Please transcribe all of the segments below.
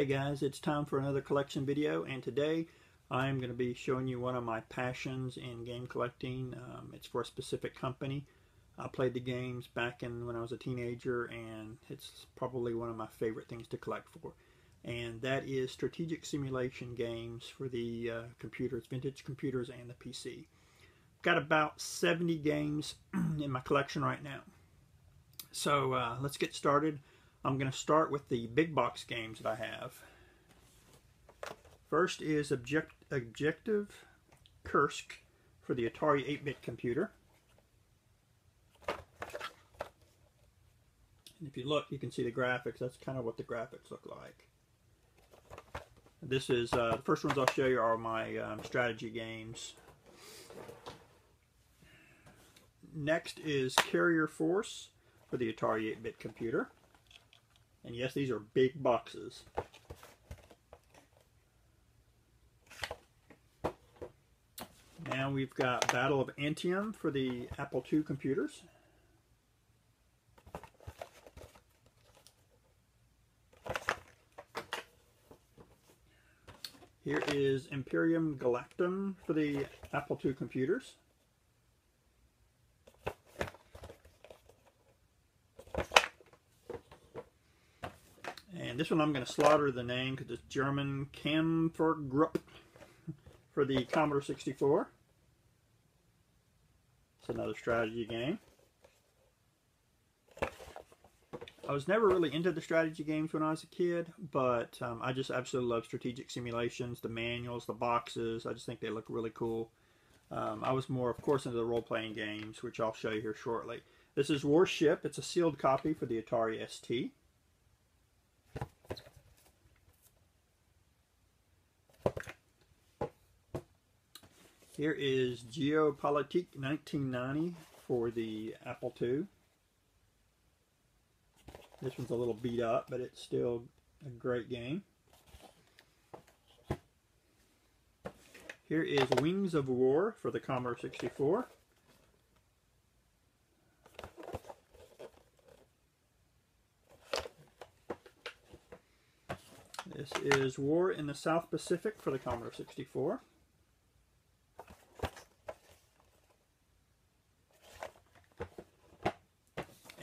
Hey guys, it's time for another collection video, and today I'm going to be showing you one of my passions in game collecting. It's for a specific company. I played the games back when I was a teenager, and it's probably one of my favorite things to collect for. And that is strategic simulation games for the computers, vintage computers, and the PC. Got about 70 games in my collection right now. So let's get started. I'm going to start with the big box games that I have. First is Objective Kursk for the Atari 8-bit computer. And if you look, you can see the graphics. That's kind of what the graphics look like. This is the first ones I'll show you are my strategy games. Next is Carrier Force for the Atari 8-bit computer. And yes, these are big boxes. Now we've got Battle of Antietam for the Apple II computers. Here is Imperium Galactum for the Apple II computers. And this one I'm going to slaughter the name because it's German. Kampfgruppe for the Commodore 64. It's another strategy game. I was never really into the strategy games when I was a kid, but I just absolutely love strategic simulations, the manuals, the boxes. I just think they look really cool. I was more, of course, into the role-playing games, which I'll show you here shortly. This is Warship. It's a sealed copy for the Atari ST. Here is Geopolitique 1990 for the Apple II. This one's a little beat up, but it's still a great game. Here is Wings of War for the Commodore 64. This is War in the South Pacific for the Commodore 64.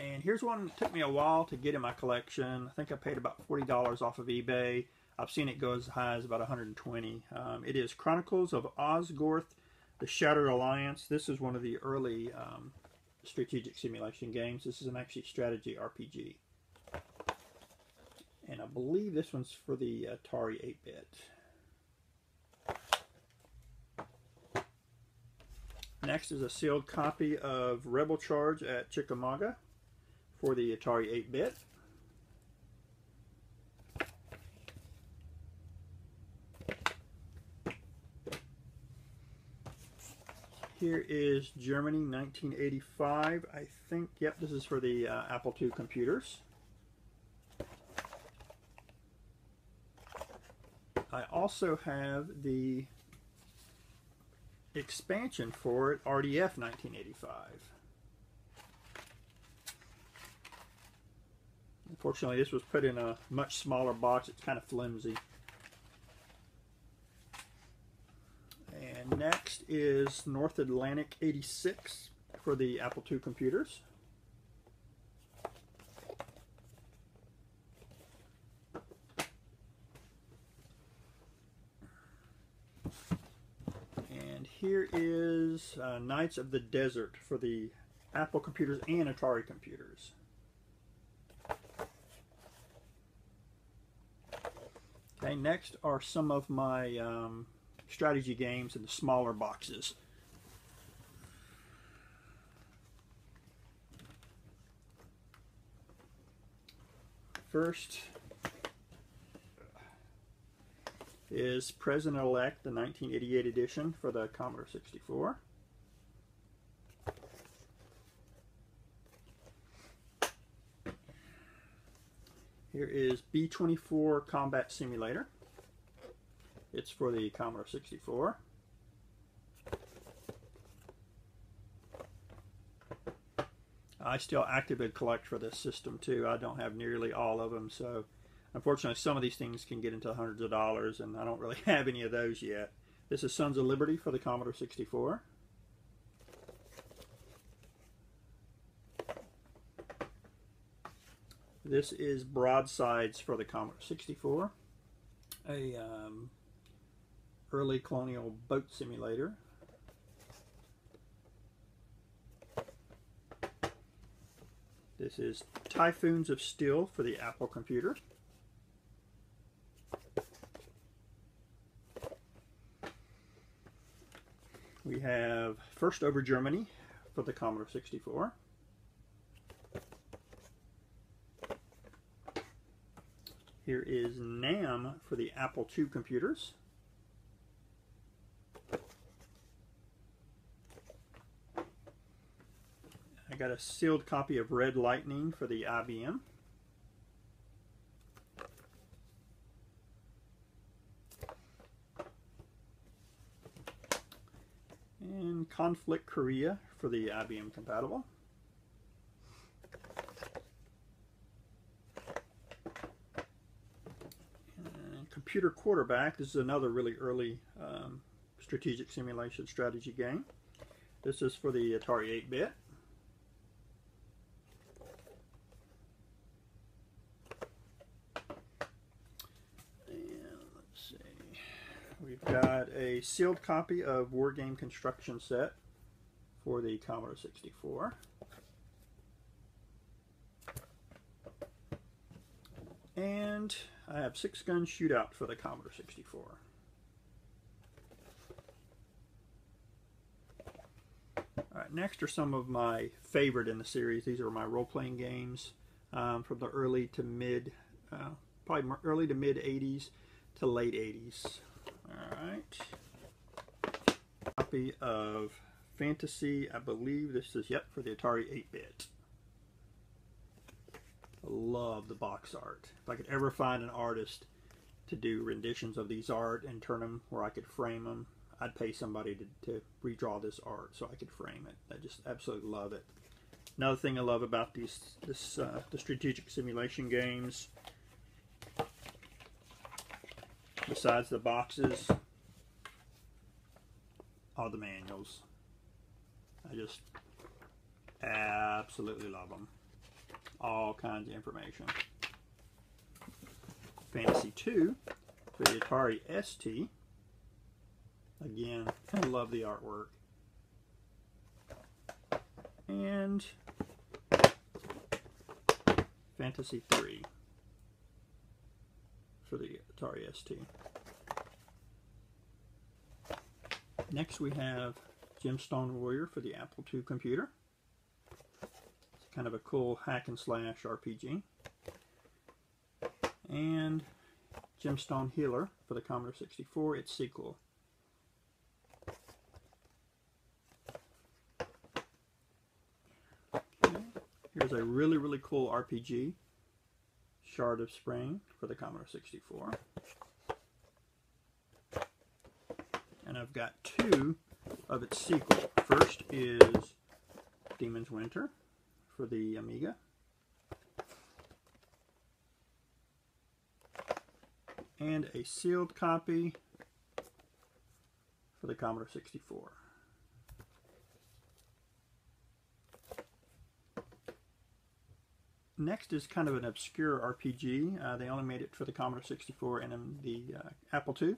And here's one that took me a while to get in my collection. I think I paid about $40 off of eBay. I've seen it go as high as about $120. It is Chronicles of Osgorth, the Shattered Alliance. This is one of the early strategic simulation games. This is an actually strategy RPG. And I believe this one's for the Atari 8-bit. Next is a sealed copy of Rebel Charge at Chickamauga for the Atari 8-bit. Here is Germany 1985. I think, yep, this is for the Apple II computers. I also have the expansion for it, RDF 1985. Unfortunately, this was put in a much smaller box. It's kind of flimsy. And next is North Atlantic 86 for the Apple II computers. And here is Knights of the Desert for the Apple computers and Atari computers. Okay, next are some of my strategy games in the smaller boxes. First is President-Elect, the 1988 edition for the Commodore 64. Here is B-24 Combat Simulator. It's for the Commodore 64. I still actively collect for this system too. I don't have nearly all of them, so Unfortunately, some of these things can get into hundreds of dollars, and I don't really have any of those yet. This is Sons of Liberty for the Commodore 64. This is Broadsides for the Commodore 64, a early colonial boat simulator. This is Typhoons of Steel for the Apple computer. We have First Over Germany for the Commodore 64. Here is NAM for the Apple II computers. I got a sealed copy of Red Lightning for the IBM. And Conflict Korea for the IBM compatible. Computer Quarterback. This is another really early strategic simulation strategy game. This is for the Atari 8-bit. And let's see. We've got a sealed copy of Wargame Construction Set for the Commodore 64. And I have 6-gun Shootout for the Commodore 64. Alright, next are some of my favorite in the series. These are my role-playing games from the early to mid 80s to late 80s. Alright. Copy of Fantasy, I believe this is, yep, for the Atari 8-bit. Love the box art. If I could ever find an artist to do renditions of these art and turn them where I could frame them, I'd pay somebody to redraw this art so I could frame it. I just absolutely love it. Another thing I love about the strategic simulation games, besides the boxes, are the manuals. I just absolutely love them. All kinds of information. Fantasy 2 for the Atari ST. Again, I love the artwork. And Fantasy 3 for the Atari ST. Next we have Gemstone Warrior for the Apple II computer. Kind of a cool hack and slash RPG. And Gemstone Healer for the Commodore 64, its sequel. Okay. Here's a really cool RPG, Shard of Spring for the Commodore 64. And I've got two of its sequel. First is Demon's Winter for the Amiga. And a sealed copy for the Commodore 64. Next is kind of an obscure RPG. They only made it for the Commodore 64 and the Apple II.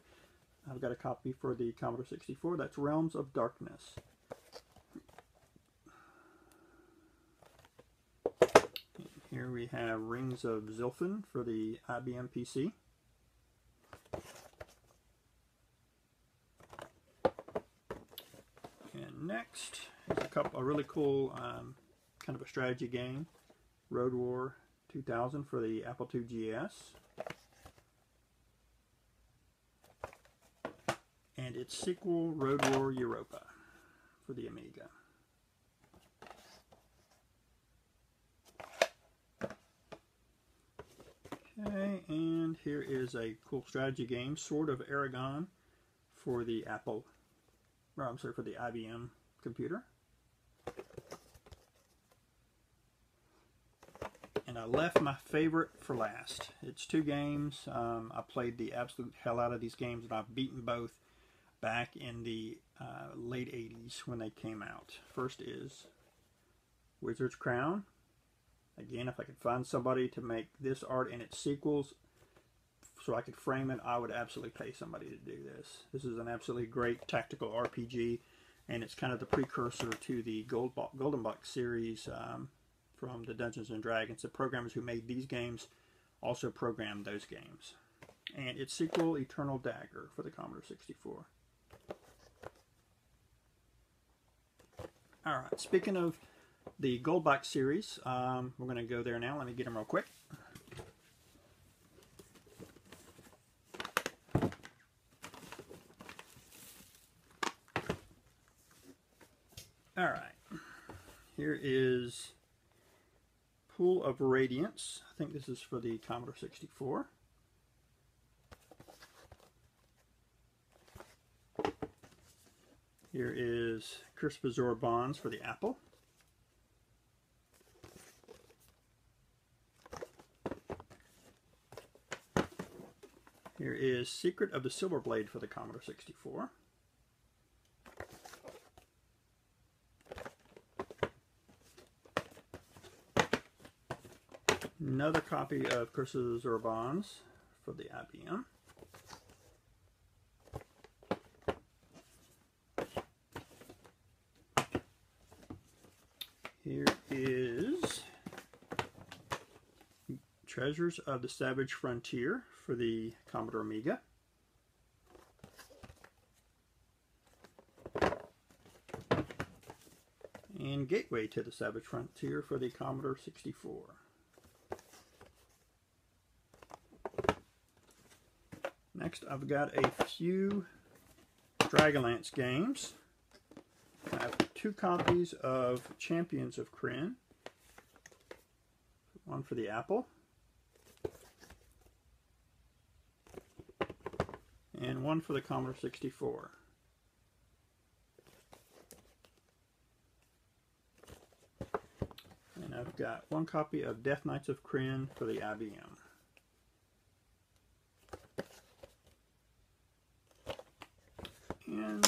I've got a copy for the Commodore 64. That's Realms of Darkness. Here we have Rings of Zilfin for the IBM PC. And next is a really cool kind of a strategy game, Roadwar 2000 for the Apple II GS. And its sequel, Roadwar Europa for the Amiga. Okay, and here is a cool strategy game, Sword of Aragon for the for the IBM computer. and I left my favorite for last. It's two games. I played the absolute hell out of these games, and I've beaten both back in the late 80s when they came out. First is Wizard's Crown. Again, if I could find somebody to make this art and its sequels so I could frame it, I would absolutely pay somebody to do this. This is an absolutely great tactical RPG, and it's kind of the precursor to the Golden Box series from the Dungeons & Dragons. The programmers who made these games also programmed those games. And its sequel, Eternal Dagger, for the Commodore 64. Alright, speaking of the Gold Box series, we're going to go there now. Let me get them real quick. Alright, here is Pool of Radiance. I think this is for the Commodore 64. Here is Kursk Bazaar Bonds for the Apple. Here is Secret of the Silver Blade for the Commodore 64. Another copy of Kursk Bazaar Bonds for the IBM. Here is Treasures of the Savage Frontier for the Commodore Amiga. And Gateway to the Savage Frontier for the Commodore 64. Next, I've got a few Dragonlance games. I have two copies of Champions of Krynn. One for the Apple. And one for the Commodore 64. And I've got one copy of Deathknights of Krynn for the IBM. And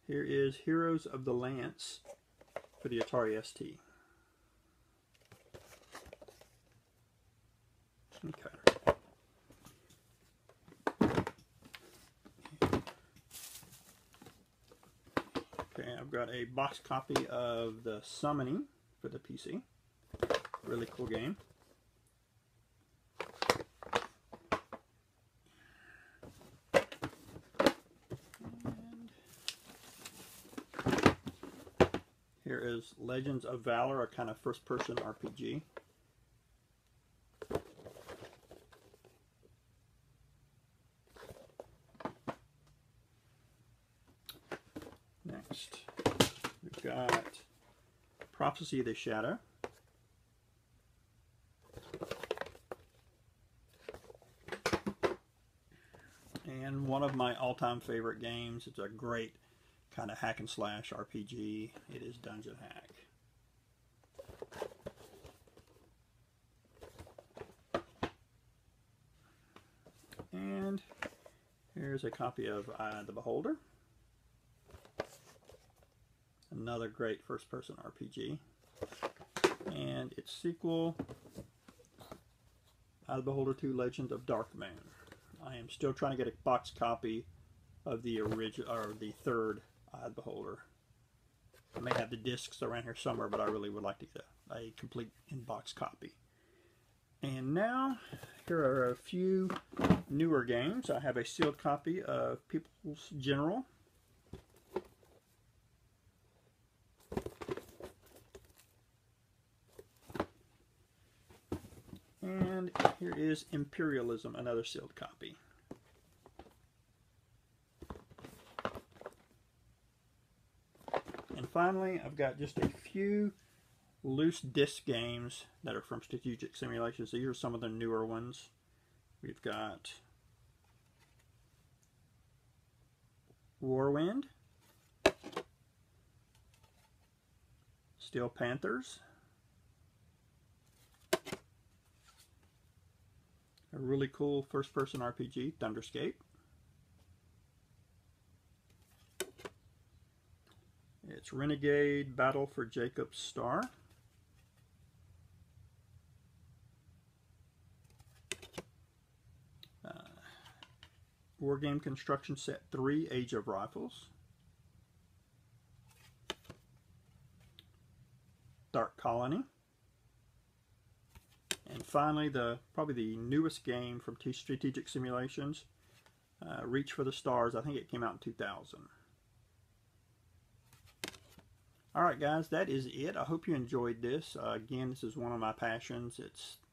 here is Heroes of the Lance for the Atari ST. Okay. Okay, I've got a box copy of the Summoning for the PC. Really cool game. Here is Legends of Valour, a kind of first-person RPG. Next, we've got Prophecy of the Shadow. And one of my all-time favorite games. It's a great kind of hack and slash RPG. It is Dungeon Hack. And here's a copy of Eye of the Beholder. Another great first-person RPG. And its sequel, Eye of the Beholder 2: Legend of Darkmoon. I am still trying to get a box copy of the original, or the third Eye of the Beholder. I may have the discs around here somewhere, but I really would like to get a complete in-box copy. And now, here are a few newer games. I have a sealed copy of People's General. And here is Imperialism, another sealed copy. And finally, I've got just a few loose disc games that are from Strategic Simulations. These are some of the newer ones. We've got Warwind, Steel Panthers, a really cool first-person RPG, Thunderscape. It's Renegade Battle for Jacob's Star. Wargame Construction Set 3, Age of Rifles. Dark Colony. And finally, probably the newest game from Strategic Simulations, Reach for the Stars. I think it came out in 2000. Alright guys, that is it. I hope you enjoyed this. Again, this is one of my passions.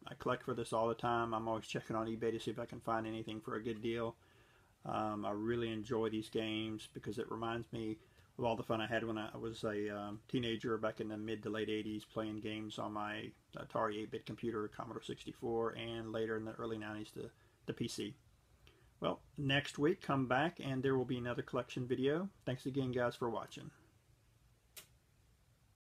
I collect for this all the time. I'm always checking on eBay to see if I can find anything for a good deal. I really enjoy these games because it reminds me of all the fun I had when I was a teenager back in the mid to late 80s playing games on my Atari 8-bit computer, Commodore 64, and later in the early 90s the PC. Well, next week come back and there will be another collection video. Thanks again guys for watching.